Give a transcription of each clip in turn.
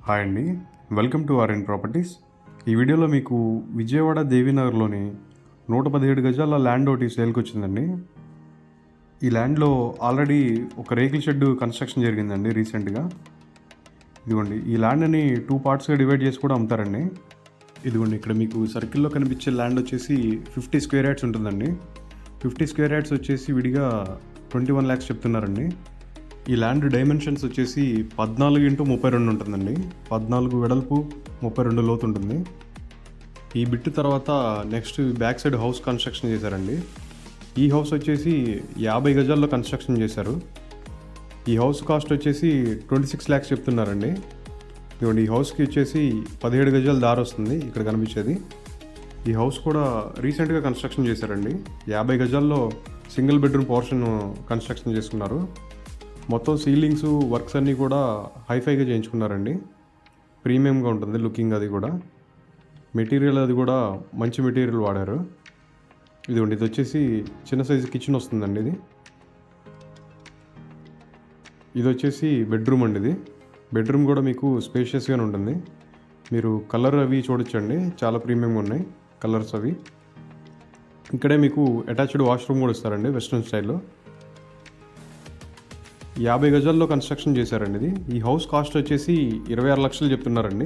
Hi అండి, welcome to RN properties. ఈ వీడియోలో మీకు విజయవాడ దేవీనగర్లోని 117 గజాల ల్యాండ్ ఒకటి సేల్కి వచ్చిందండి. ఈ ల్యాండ్లో ఆల్రెడీ ఒక రేకుల షెడ్ కన్స్ట్రక్షన్ జరిగిందండి రీసెంట్గా. ఇదిగోండి, ఈ ల్యాండ్ని 2 పార్ట్స్గా డివైడ్ చేసి కూడా అమ్ముతారండి. ఇదిగోండి, ఇక్కడ మీకు సర్కిల్లో కనిపించే ల్యాండ్ వచ్చేసి 50 స్క్వేర్ యార్డ్స్ ఉంటుందండి. 50 స్క్వేర్ యార్డ్స్ వచ్చేసి విడిగా 21 lakhs చెప్తున్నారండి. ఈ ల్యాండ్ డైమెన్షన్స్ వచ్చేసి 14x32 ఉంటుందండి. 14 వెడల్పు, 32 లోతు ఉంటుంది. ఈ బిట్ తర్వాత next back side house construction చేశారండి. ఈ హౌస్ వచ్చేసి 50 గజాల్లో కన్స్ట్రక్షన్ చేశారు. ఈ హౌస్ కాస్ట్ వచ్చేసి 26 lakhs చెప్తున్నారండి. ఇదిగోండి, ఈ హౌస్కి వచ్చేసి 17 గజాల దారి వస్తుంది ఇక్కడ కనిపించేది. ఈ హౌస్ కూడా రీసెంట్గా కన్స్ట్రక్షన్ చేశారండి. 50 గజాల్లో సింగిల్ బెడ్రూమ్ పోర్షన్ కన్స్ట్రక్షన్ చేసుకున్నారు. మొత్తం సీలింగ్స్ వర్క్స్ అన్నీ కూడా హైఫైగా చేయించుకున్నారండి. ప్రీమియంగా ఉంటుంది లుకింగ్, అది కూడా మెటీరియల్ అది కూడా మంచి మెటీరియల్ వాడారు. ఇదిగోండి, ఇది వచ్చేసి చిన్న సైజు కిచెన్ వస్తుందండి. ఇది వచ్చేసి బెడ్రూమ్ అండి. ఇది బెడ్రూమ్ కూడా మీకు స్పేషియస్గానే ఉంటుంది. మీరు కలర్ అవి చూడొచ్చండి, చాలా ప్రీమియంగా ఉన్నాయి కలర్స్ అవి. ఇక్కడే మీకు అటాచ్డ్ వాష్రూమ్ కూడా ఇస్తారండి వెస్ట్రన్ స్టైల్లో. 50 గజాల్లో కన్స్ట్రక్షన్ చేశారండి ఇది. ఈ హౌస్ కాస్ట్ వచ్చేసి 26 లక్షలు చెప్తున్నారండి.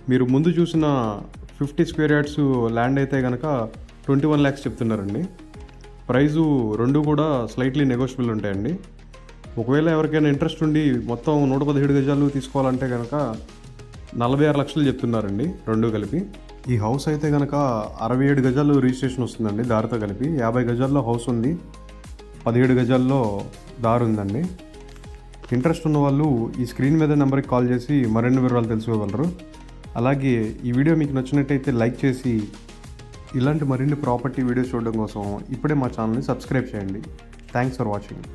మీరు ముందు చూసిన 50 స్క్వేర్ యార్డ్స్ ల్యాండ్ అయితే కనుక 21 lakhs చెప్తున్నారండి. ప్రైజు రెండు కూడా స్లైట్లీ నెగోషియబుల్ ఉంటాయండి. ఒకవేళ ఎవరికైనా ఇంట్రెస్ట్ ఉండి మొత్తం 117 గజాలు తీసుకోవాలంటే కనుక 46 లక్షలు చెప్తున్నారండి రెండు కలిపి. ఈ హౌస్ అయితే కనుక 67 గజాలు రిజిస్ట్రేషన్ వస్తుందండి దారితో కలిపి. 50 గజాల్లో హౌస్ ఉంది, 17 గజాల్లో దారి ఉందండి. ఇంట్రెస్ట్ ఉన్న వాళ్ళు ఈ స్క్రీన్ మీద నెంబర్కి కాల్ చేసి మరిన్ని వివరాలు తెలుసుకోగలరు. అలాగే ఈ వీడియో మీకు నచ్చినట్టయితే లైక్ చేసి ఇలాంటి మరిన్ని ప్రాపర్టీ వీడియోస్ చూడడం కోసం ఇప్పుడే మా ఛానల్ని సబ్స్క్రైబ్ చేయండి. Thanks for watching.